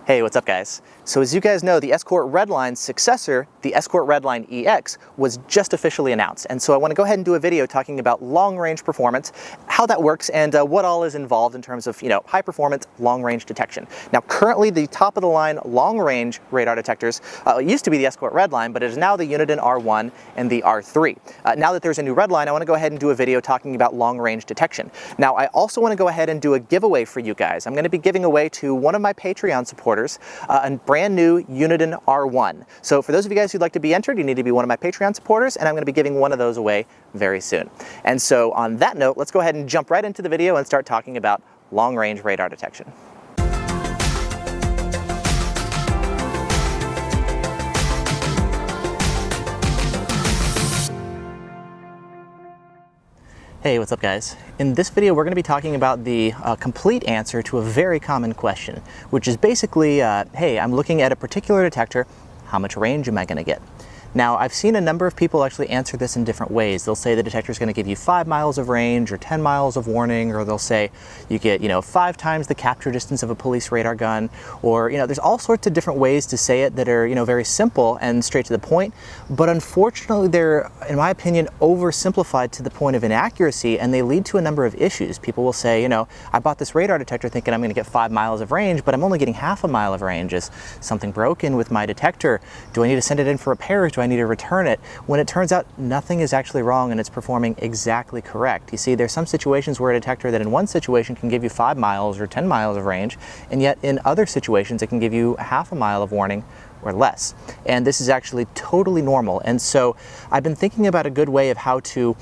Hey, what's up guys? So as you guys know, the Escort Redline's successor, the Escort Redline EX, was just officially announced. And so I want to go ahead and do a video talking about long-range performance, how that works, and what all is involved in terms of, high performance, long-range detection. Now currently the top of the line long-range radar detectors used to be the Escort Redline, but it is now the Uniden R1 and the R3. Now that there's a new Redline, I want to go ahead and do a video talking about long-range detection. Now I also want to go ahead and do a giveaway for you guys. I'm going to be giving away to one of my Patreon supporters a brand new Uniden R1. So for those of you guys who'd like to be entered, you need to be one of my Patreon supporters, and I'm going to be giving one of those away very soon. And so on that note, let's go ahead and jump right into the video and start talking about long-range radar detection. Hey, what's up guys? In this video we're going to be talking about the complete answer to a very common question, which is basically, hey, I'm looking at a particular detector, how much range am I going to get? Now, I've seen a number of people actually answer this in different ways. They'll say the detector is going to give you 5 miles of range or 10 miles of warning, or they'll say you get, 5 times the capture distance of a police radar gun, or, there's all sorts of different ways to say it that are, very simple and straight to the point. But unfortunately, they're, in my opinion, oversimplified to the point of inaccuracy, and they lead to a number of issues. People will say, I bought this radar detector thinking I'm going to get 5 miles of range, but I'm only getting half a mile of range. Is something broken with my detector? Do I need to send it in for repairs? Do I need to return it? When it turns out nothing is actually wrong and it's performing exactly correct. You see, there's some situations where a detector that in one situation can give you 5 miles or 10 miles of range, and yet in other situations it can give you half a mile of warning or less. And this is actually totally normal. And so I've been thinking about a good way of how to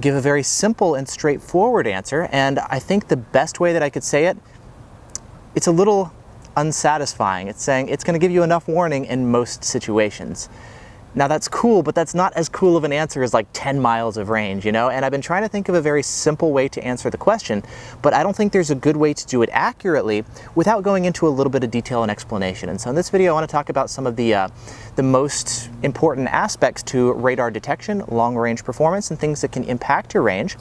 give a very simple and straightforward answer, and I think the best way that I could say it, it's a little unsatisfying. It's saying it's going to give you enough warning in most situations. Now that's cool, but that's not as cool of an answer as like 10 miles of range, And I've been trying to think of a very simple way to answer the question, but I don't think there's a good way to do it accurately without going into a little bit of detail and explanation. And so in this video, I want to talk about some of the most important aspects to radar detection, long-range performance, and things that can impact your range.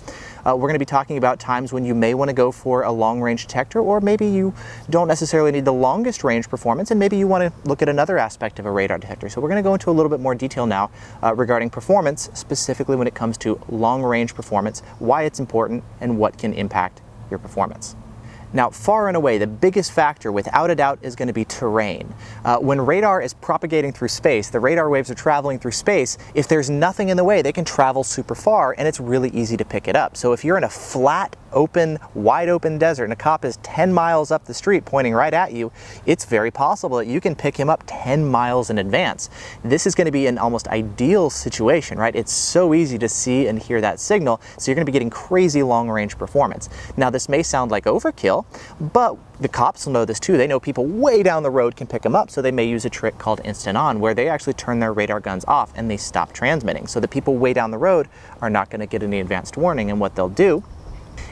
We're going to be talking about times when you may want to go for a long-range detector, or maybe you don't necessarily need the longest range performance, and maybe you want to look at another aspect of a radar detector. So we're going to go into a little bit more detail now regarding performance, specifically when it comes to long-range performance, why it's important, and what can impact your performance. Now, far and away, the biggest factor, without a doubt, is going to be terrain. When radar is propagating through space, the radar waves are traveling through space, if there's nothing in the way, they can travel super far, and it's really easy to pick it up. So if you're in a flat, open, wide open desert, and a cop is 10 miles up the street pointing right at you, it's very possible that you can pick him up 10 miles in advance. This is going to be an almost ideal situation, right? It's so easy to see and hear that signal, so you're going to be getting crazy long-range performance. Now, this may sound like overkill, but the cops will know this too. They know people way down the road can pick them up, so they may use a trick called instant on, where they actually turn their radar guns off and they stop transmitting. So the people way down the road are not going to get any advanced warning, and what they'll do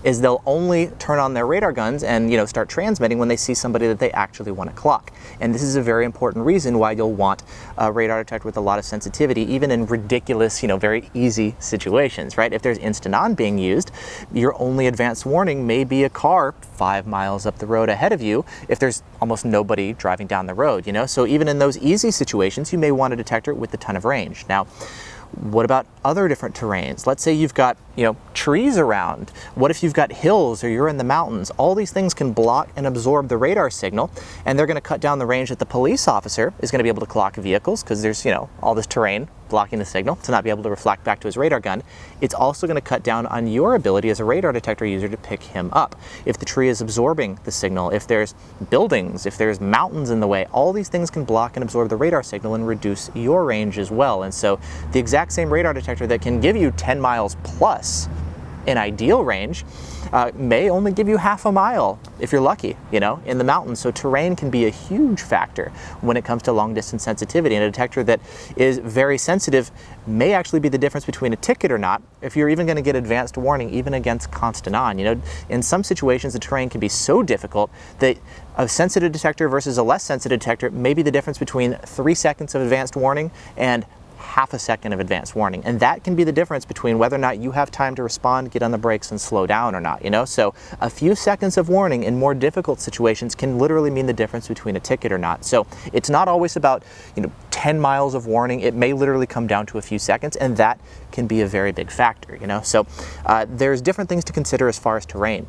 is they'll only turn on their radar guns and start transmitting when they see somebody that they actually want to clock. And this is a very important reason why you'll want a radar detector with a lot of sensitivity, even in ridiculous, very easy situations, right? If there's instant on being used, your only advanced warning may be a car 5 miles up the road ahead of you if there's almost nobody driving down the road, So even in those easy situations, you may want a detector with a ton of range. Now, what about other different terrains? Let's say you've got, trees around. What if you've got hills or you're in the mountains? All these things can block and absorb the radar signal, and they're going to cut down the range that the police officer is going to be able to clock vehicles, because there's, all this terrain blocking the signal to not be able to reflect back to his radar gun. It's also going to cut down on your ability as a radar detector user to pick him up. If the tree is absorbing the signal, if there's buildings, if there's mountains in the way, all these things can block and absorb the radar signal and reduce your range as well. And so the exact same radar detector that can give you 10 miles plus in ideal range may only give you half a mile if you're lucky, in the mountains. So terrain can be a huge factor when it comes to long distance sensitivity, and a detector that is very sensitive may actually be the difference between a ticket or not, if you're even going to get advanced warning even against constant on. In some situations the terrain can be so difficult that a sensitive detector versus a less sensitive detector may be the difference between 3 seconds of advanced warning and half a second of advance warning. And that can be the difference between whether or not you have time to respond, get on the brakes, and slow down or not, you know? So a few seconds of warning in more difficult situations can literally mean the difference between a ticket or not. So it's not always about, 10 miles of warning. It may literally come down to a few seconds, and that can be a very big factor, So there's different things to consider as far as terrain.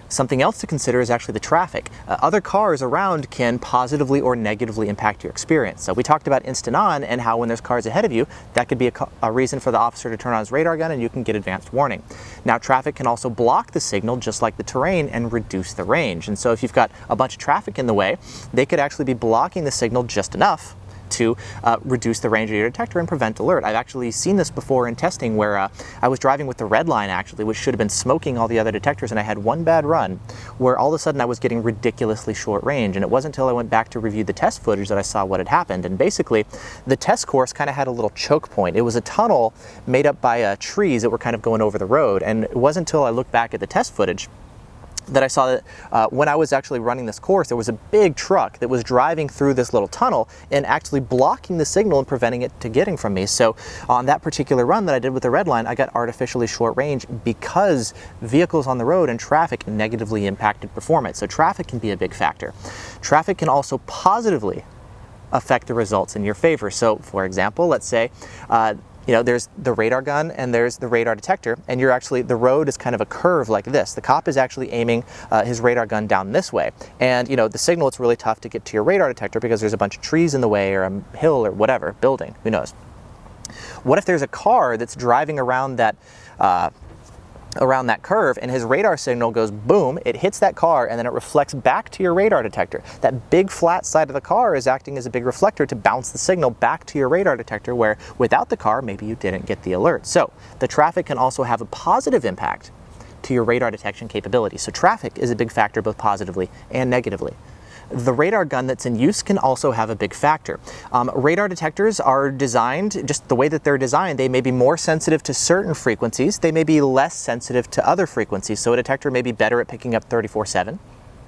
Something else to consider is actually the traffic. Other cars around can positively or negatively impact your experience. So we talked about instant on and how when there's cars ahead of you, that could be a reason for the officer to turn on his radar gun and you can get advanced warning. Now traffic can also block the signal just like the terrain and reduce the range. And so if you've got a bunch of traffic in the way, they could actually be blocking the signal just enough to reduce the range of your detector and prevent alert. I've actually seen this before in testing where I was driving with the red line actually, which should have been smoking all the other detectors, and I had one bad run where all of a sudden I was getting ridiculously short range, and it wasn't until I went back to review the test footage that I saw what had happened. And basically the test course kind of had a little choke point. It was a tunnel made up by trees that were kind of going over the road, and it wasn't until I looked back at the test footage that I saw that when I was actually running this course, there was a big truck that was driving through this little tunnel and actually blocking the signal and preventing it to getting from me. So on that particular run that I did with the red line, I got artificially short range because vehicles on the road and traffic negatively impacted performance. So traffic can be a big factor. Traffic can also positively affect the results in your favor. So for example, let's say there's the radar gun and there's the radar detector, and the road is kind of a curve like this. The cop is actually aiming his radar gun down this way. And the signal, it's really tough to get to your radar detector because there's a bunch of trees in the way or a hill or whatever, building, who knows. What if there's a car that's driving around that curve and his radar signal goes boom, it hits that car and then it reflects back to your radar detector. That big flat side of the car is acting as a big reflector to bounce the signal back to your radar detector, where without the car, maybe you didn't get the alert. So the traffic can also have a positive impact to your radar detection capability. So traffic is a big factor both positively and negatively. The radar gun that's in use can also have a big factor. Radar detectors are designed, just the way that they're designed, they may be more sensitive to certain frequencies, they may be less sensitive to other frequencies. So a detector may be better at picking up 34.7,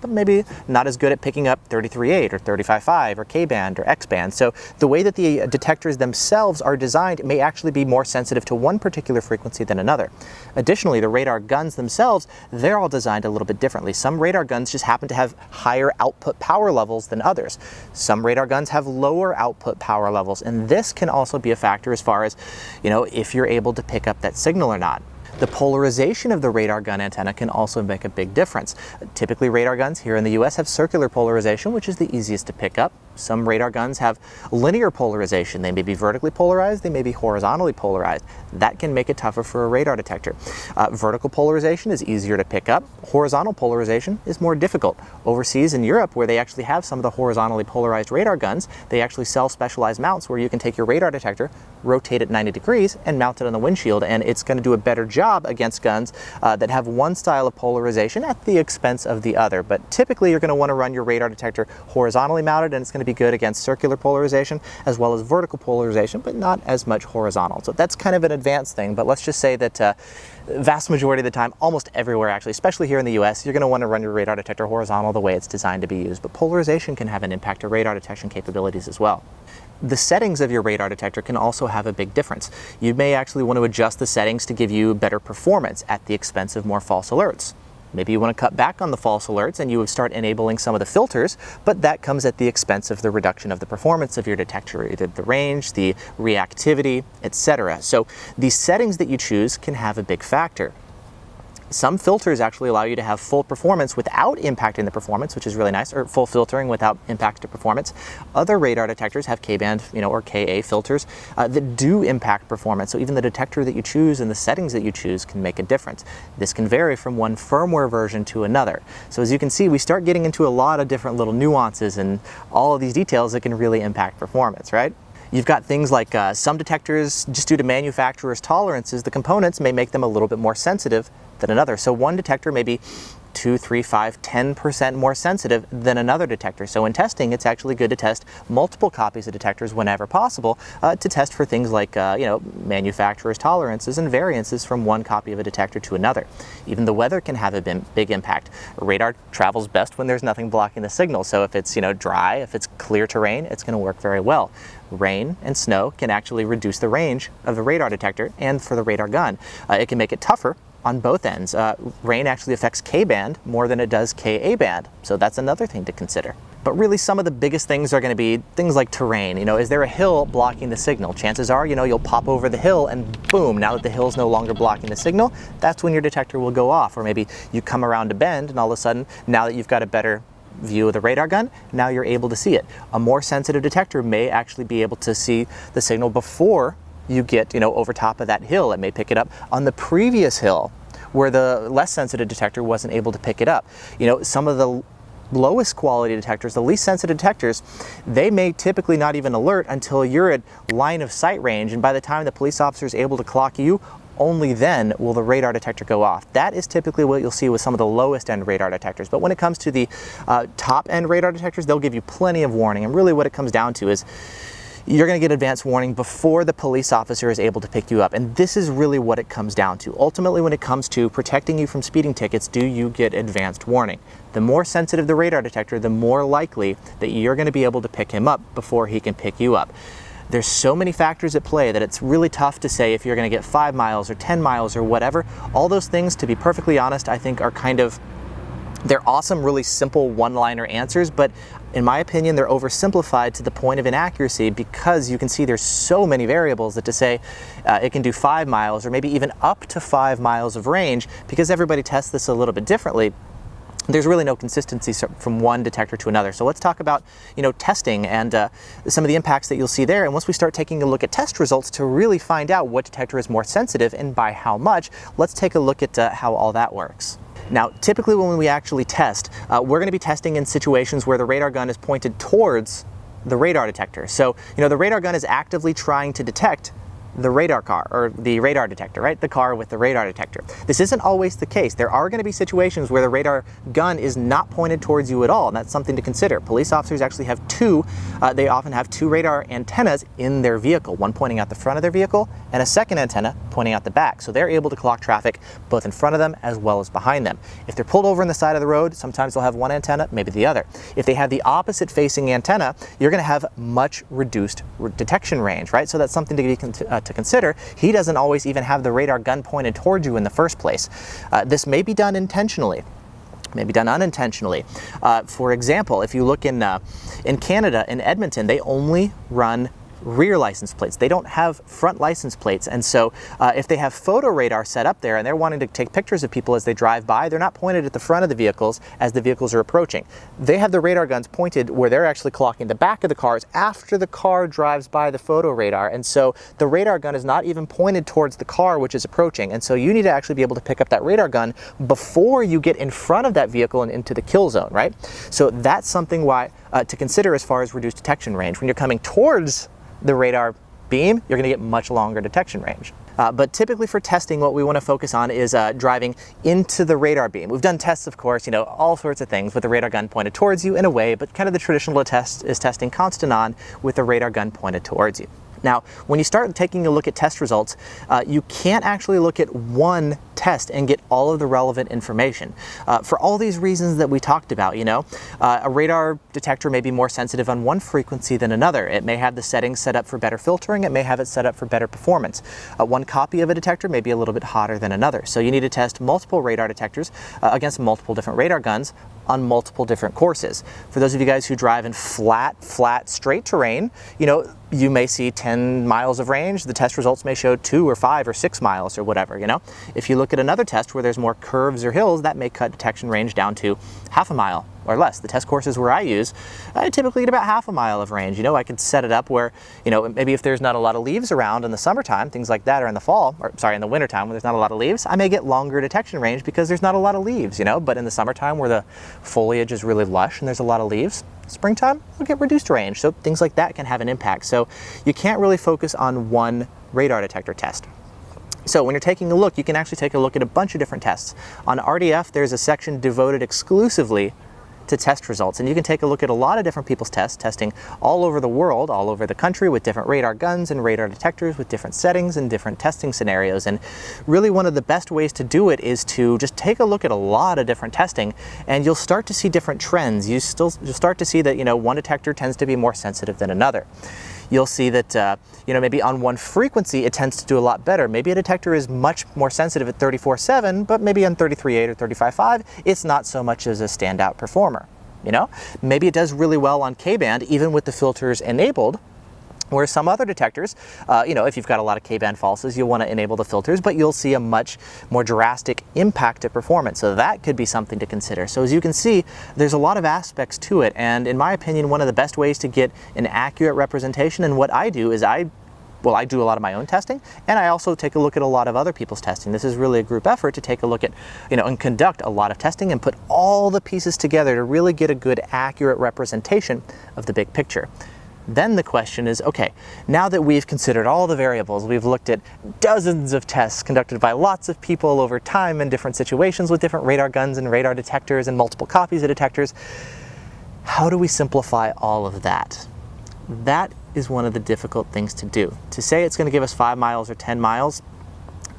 but maybe not as good at picking up 33.8 or 35.5 or K-band or X-band. So the way that the detectors themselves are designed may actually be more sensitive to one particular frequency than another. Additionally, the radar guns themselves, they're all designed a little bit differently. Some radar guns just happen to have higher output power levels than others. Some radar guns have lower output power levels, and this can also be a factor as far as, if you're able to pick up that signal or not. The polarization of the radar gun antenna can also make a big difference. Typically, radar guns here in the US have circular polarization, which is the easiest to pick up. Some radar guns have linear polarization. They may be vertically polarized, they may be horizontally polarized. That can make it tougher for a radar detector. Vertical polarization is easier to pick up. Horizontal polarization is more difficult. Overseas in Europe, where they actually have some of the horizontally polarized radar guns, they actually sell specialized mounts where you can take your radar detector, rotate it 90 degrees, and mount it on the windshield, and it's going to do a better job against guns that have one style of polarization at the expense of the other. But typically, you're going to want to run your radar detector horizontally mounted, and it's going to be good against circular polarization as well as vertical polarization, but not as much horizontal. So that's kind of an advanced thing, but let's just say that vast majority of the time, almost everywhere actually, especially here in the US, you're going to want to run your radar detector horizontal the way it's designed to be used. But polarization can have an impact to radar detection capabilities as well. The settings of your radar detector can also have a big difference. You may actually want to adjust the settings to give you better performance at the expense of more false alerts. Maybe you want to cut back on the false alerts and you would start enabling some of the filters, but that comes at the expense of the reduction of the performance of your detector, either the range, the reactivity, etc. So these settings that you choose can have a big factor. Some filters actually allow you to have full performance without impacting the performance, which is really nice, or full filtering without impact to performance. Other radar detectors have K-band, or Ka filters that do impact performance. So even the detector that you choose and the settings that you choose can make a difference. This can vary from one firmware version to another. So as you can see, we start getting into a lot of different little nuances and all of these details that can really impact performance, right? You've got things like some detectors, just due to manufacturer's tolerances, the components may make them a little bit more sensitive than another. So one detector may be 2, 3, 5, 10% more sensitive than another detector. So in testing, it's actually good to test multiple copies of detectors whenever possible to test for things like manufacturer's tolerances and variances from one copy of a detector to another. Even the weather can have a big impact. Radar travels best when there's nothing blocking the signal. So if it's dry, if it's clear terrain, it's going to work very well. rain and snow can actually reduce the range of the radar detector and for the radar gun. It can make it tougher on both ends. Rain actually affects K-band more than it does Ka-band, so that's another thing to consider. But really some of the biggest things are going to be things like terrain. Is there a hill blocking the signal? Chances are, you'll pop over the hill and boom, now that the hill's no longer blocking the signal, that's when your detector will go off. Or maybe you come around a bend and all of a sudden, now that you've got a better view of the radar gun, now you're able to see it. A more sensitive detector may actually be able to see the signal before you get, over top of that hill. It may pick it up on the previous hill where the less sensitive detector wasn't able to pick it up. Some of the lowest quality detectors, the least sensitive detectors, they may typically not even alert until you're at line of sight range, and by the time the police officer is able to clock you, only then will the radar detector go off. That is typically what you'll see with some of the lowest end radar detectors. But when it comes to the top end radar detectors, they'll give you plenty of warning. And really what it comes down to is you're going to get advance warning before the police officer is able to pick you up. And this is really what it comes down to. Ultimately, when it comes to protecting you from speeding tickets, do you get advanced warning? The more sensitive the radar detector, the more likely that you're going to be able to pick him up before he can pick you up. There's so many factors at play that it's really tough to say if you're going to get 5 miles or 10 miles or whatever. All those things, to be perfectly honest, I think are they're awesome, really simple one-liner answers, but in my opinion, they're oversimplified to the point of inaccuracy because you can see there's so many variables that to say it can do 5 miles or maybe even up to 5 miles of range, because everybody tests this a little bit differently, there's really no consistency from one detector to another. So let's talk about, testing and some of the impacts that you'll see there. And once we start taking a look at test results to really find out what detector is more sensitive and by how much, let's take a look at how all that works. Now, typically when we actually test, we're going to be testing in situations where the radar gun is pointed towards the radar detector. So, the radar gun is actively trying to detect the radar car, or the radar detector, right? The car with the radar detector. This isn't always the case. There are going to be situations where the radar gun is not pointed towards you at all, and that's something to consider. Police officers actually have they often have two radar antennas in their vehicle, one pointing out the front of their vehicle and a second antenna pointing out the back. So they're able to clock traffic both in front of them as well as behind them. If they're pulled over on the side of the road, sometimes they'll have one antenna, maybe the other. If they have the opposite facing antenna, you're going to have much reduced detection range, right? So that's something to consider. He doesn't always even have the radar gun pointed towards you in the first place. This may be done intentionally, may be done unintentionally. For example, if you look in Canada, in Edmonton, they only run rear license plates. They don't have front license plates, and so if they have photo radar set up there and they're wanting to take pictures of people as they drive by, they're not pointed at the front of the vehicles as the vehicles are approaching. They have the radar guns pointed where they're actually clocking the back of the cars after the car drives by the photo radar, and so the radar gun is not even pointed towards the car which is approaching, and so you need to actually be able to pick up that radar gun before you get in front of that vehicle and into the kill zone, right? So that's something to consider as far as reduced detection range. When you're coming towards the radar beam, you're going to get much longer detection range. But typically for testing, what we want to focus on is driving into the radar beam. We've done tests, of course, all sorts of things with the radar gun pointed towards you in a way, but kind of the traditional test is testing constant on with the radar gun pointed towards you. Now, when you start taking a look at test results, you can't actually look at one test and get all of the relevant information. For all these reasons that we talked about, a radar detector may be more sensitive on one frequency than another. It may have the settings set up for better filtering. It may have it set up for better performance. One copy of a detector may be a little bit hotter than another. So you need to test multiple radar detectors against multiple different radar guns on multiple different courses. For those of you guys who drive in flat, straight terrain, you may see 10 miles of range. The test results may show 2 or 5 or 6 miles or whatever, If you look at another test where there's more curves or hills, that may cut detection range down to half a mile or less. The test courses where I use, I typically get about half a mile of range. I could set it up where, maybe if there's not a lot of leaves around in the summertime, things like that, or in the wintertime when there's not a lot of leaves, I may get longer detection range because there's not a lot of leaves, But in the summertime where the foliage is really lush and there's a lot of leaves, springtime, we'll get reduced range. So things like that can have an impact. So you can't really focus on one radar detector test. So when you're taking a look, you can actually take a look at a bunch of different tests. On RDF, there's a section devoted exclusively to test results, and you can take a look at a lot of different people's tests, testing all over the world, all over the country, with different radar guns and radar detectors with different settings and different testing scenarios. And really one of the best ways to do it is to just take a look at a lot of different testing, and you'll start to see different trends. You'll start to see that one detector tends to be more sensitive than another. you'll see that maybe on one frequency it tends to do a lot better. Maybe a detector is much more sensitive at 34.7, but maybe on 33.8 or 35.5, it's not so much as a standout performer. Maybe it does really well on K-band, even with the filters enabled, where some other detectors, if you've got a lot of K-band falses, you'll want to enable the filters, but you'll see a much more drastic impact to performance. So that could be something to consider. So as you can see, there's a lot of aspects to it. And in my opinion, one of the best ways to get an accurate representation, and what I do is I do a lot of my own testing, and I also take a look at a lot of other people's testing. This is really a group effort to take a look at, and conduct a lot of testing and put all the pieces together to really get a good, accurate representation of the big picture. Then the question is, okay, now that we've considered all the variables, we've looked at dozens of tests conducted by lots of people over time in different situations with different radar guns and radar detectors and multiple copies of detectors, how do we simplify all of that? That is one of the difficult things to do. To say it's going to give us 5 miles or 10 miles,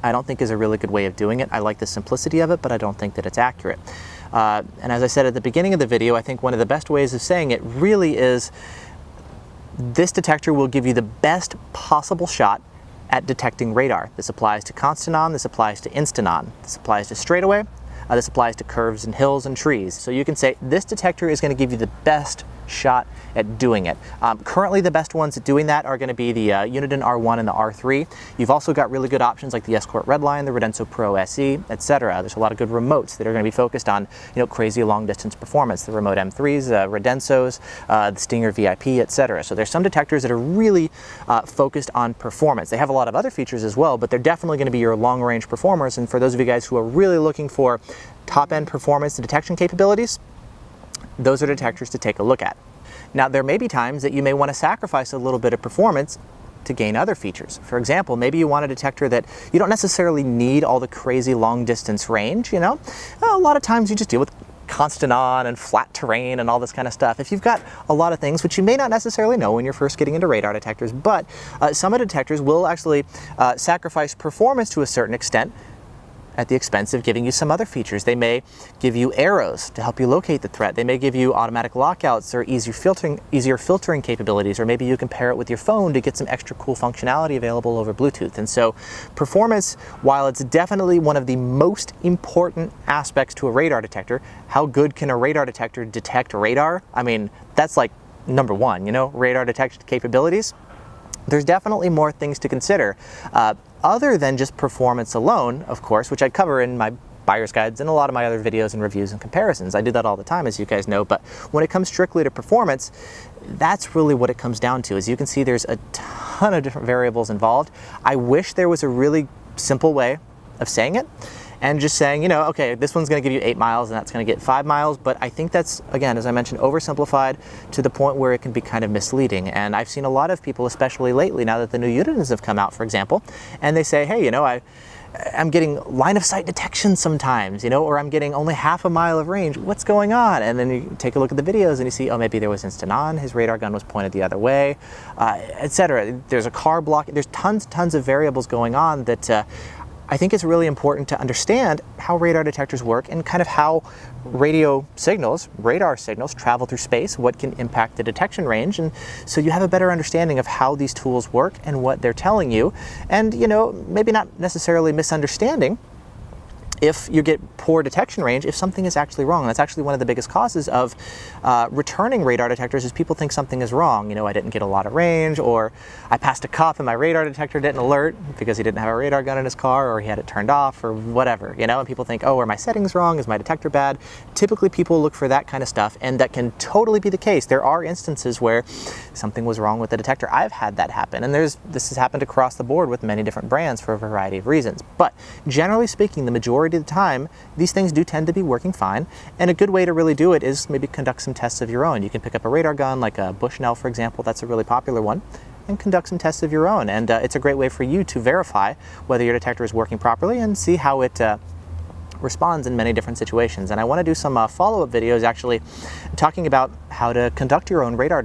I don't think is a really good way of doing it. I like the simplicity of it, but I don't think that it's accurate. And as I said at the beginning of the video, I think one of the best ways of saying it really is this detector will give you the best possible shot at detecting radar. This applies to constant on, this applies to instant on, this applies to straightaway, this applies to curves and hills and trees. So you can say this detector is going to give you the best shot at doing it. Currently the best ones at doing that are going to be the Uniden R1 and the R3. You've also got really good options like the Escort Redline, the Redenso Pro SE, etc. There's a lot of good remotes that are going to be focused on crazy long distance performance. The Remote M3s, Redensos, the Stinger VIP, etc. So there's some detectors that are really focused on performance. They have a lot of other features as well, but they're definitely going to be your long range performers. And for those of you guys who are really looking for top end performance and detection capabilities, those are detectors to take a look at. Now, there may be times that you may want to sacrifice a little bit of performance to gain other features. For example, maybe you want a detector that you don't necessarily need all the crazy long distance range, A lot of times you just deal with constant on and flat terrain and all this kind of stuff. If you've got a lot of things, which you may not necessarily know when you're first getting into radar detectors, but some of the detectors will actually sacrifice performance to a certain extent at the expense of giving you some other features. They may give you arrows to help you locate the threat. They may give you automatic lockouts or easier filtering capabilities, or maybe you can pair it with your phone to get some extra cool functionality available over Bluetooth. And so performance, while it's definitely one of the most important aspects to a radar detector, how good can a radar detector detect radar? I mean, that's like number one, radar detection capabilities. There's definitely more things to consider. Other than just performance alone, of course, which I cover in my buyer's guides and a lot of my other videos and reviews and comparisons. I do that all the time, as you guys know, but when it comes strictly to performance, that's really what it comes down to. As you can see, there's a ton of different variables involved. I wish there was a really simple way of saying it, and just saying, okay, this one's going to give you 8 miles and that's going to get 5 miles. But I think that's, again, as I mentioned, oversimplified to the point where it can be kind of misleading. And I've seen a lot of people, especially lately, now that the new Unidens have come out, for example, and they say, hey, I'm getting line of sight detection sometimes, or I'm getting only half a mile of range. What's going on? And then you take a look at the videos and you see, oh, maybe there was instant on, his radar gun was pointed the other way, etc. There's a car block. There's tons of variables going on that I think it's really important to understand how radar detectors work and kind of how radar signals travel through space, what can impact the detection range, and so you have a better understanding of how these tools work and what they're telling you, and maybe not necessarily misunderstanding if you get poor detection range, if something is actually wrong. That's actually one of the biggest causes of returning radar detectors, is people think something is wrong. I didn't get a lot of range, or I passed a cop and my radar detector didn't alert because he didn't have a radar gun in his car, or he had it turned off, or whatever, and people think, oh, are my settings wrong? Is my detector bad? Typically people look for that kind of stuff, and that can totally be the case. There are instances where something was wrong with the detector. I've had that happen, and this has happened across the board with many different brands for a variety of reasons. But generally speaking, the majority of the time, these things do tend to be working fine, and a good way to really do it is maybe conduct some tests of your own. You can pick up a radar gun like a Bushnell, for example. That's a really popular one, and conduct some tests of your own, and it's a great way for you to verify whether your detector is working properly and see how it responds in many different situations. And I want to do some follow-up videos actually talking about how to conduct your own radar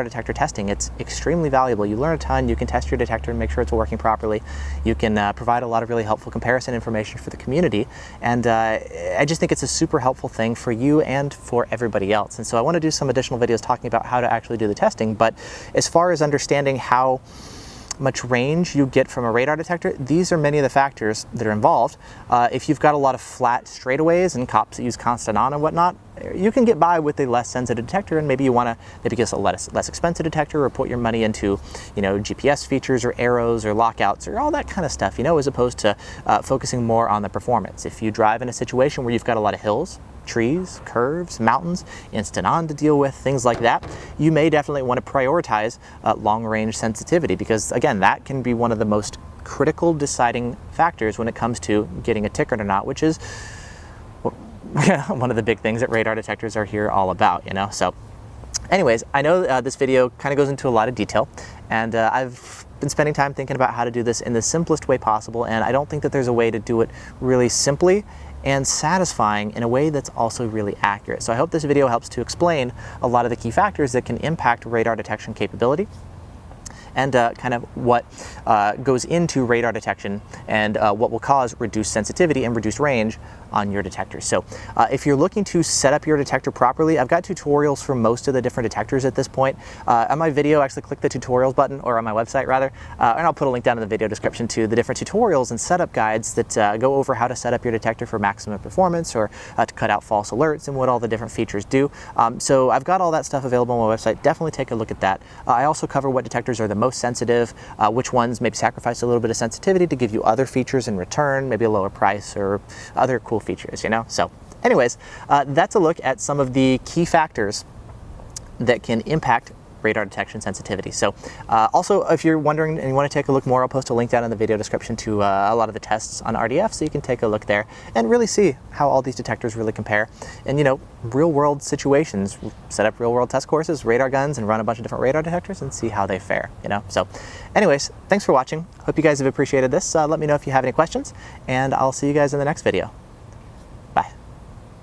detector testing. It's extremely valuable. You learn a ton. You can test your detector and make sure it's working properly. You can provide a lot of really helpful comparison information for the community. And I just think it's a super helpful thing for you and for everybody else. And so I want to do some additional videos talking about how to actually do the testing. But as far as understanding how much range you get from a radar detector, these are many of the factors that are involved. If you've got a lot of flat straightaways and cops that use constant on and whatnot, you can get by with a less sensitive detector, and maybe you want to maybe get a less expensive detector, or put your money into, you know, GPS features or arrows or lockouts or all that kind of stuff, you know, as opposed to focusing more on the performance. If you drive in a situation where you've got a lot of hills, trees, curves, mountains, instant on to deal with, things like that, you may definitely want to prioritize long-range sensitivity, because again, that can be one of the most critical deciding factors when it comes to getting a ticket or not, which is one of the big things that radar detectors are here all about, you know. So anyways, I know this video kind of goes into a lot of detail, and I've been spending time thinking about how to do this in the simplest way possible, and I don't think that there's a way to do it really simply and satisfying in a way that's also really accurate. So I hope this video helps to explain a lot of the key factors that can impact radar detection capability, and kind of what goes into radar detection, and what will cause reduced sensitivity and reduced range on your detector. So if you're looking to set up your detector properly, I've got tutorials for most of the different detectors at this point. On my video, actually click the tutorials button, or on my website rather, and I'll put a link down in the video description to the different tutorials and setup guides that go over how to set up your detector for maximum performance, or to cut out false alerts, and what all the different features do. So I've got all that stuff available on my website. Definitely take a look at that. I also cover what detectors are the most sensitive, which ones maybe sacrifice a little bit of sensitivity to give you other features in return, maybe a lower price or other cool features, you know. So anyways, that's a look at some of the key factors that can impact radar detection sensitivity. So also, if you're wondering and you want to take a look more, I'll post a link down in the video description to a lot of the tests on RDF, so you can take a look there and really see how all these detectors really compare. And, you know, real world situations, set up real world test courses, radar guns, and run a bunch of different radar detectors and see how they fare, you know. So anyways, thanks for watching. Hope you guys have appreciated this. Let me know if you have any questions, and I'll see you guys in the next video.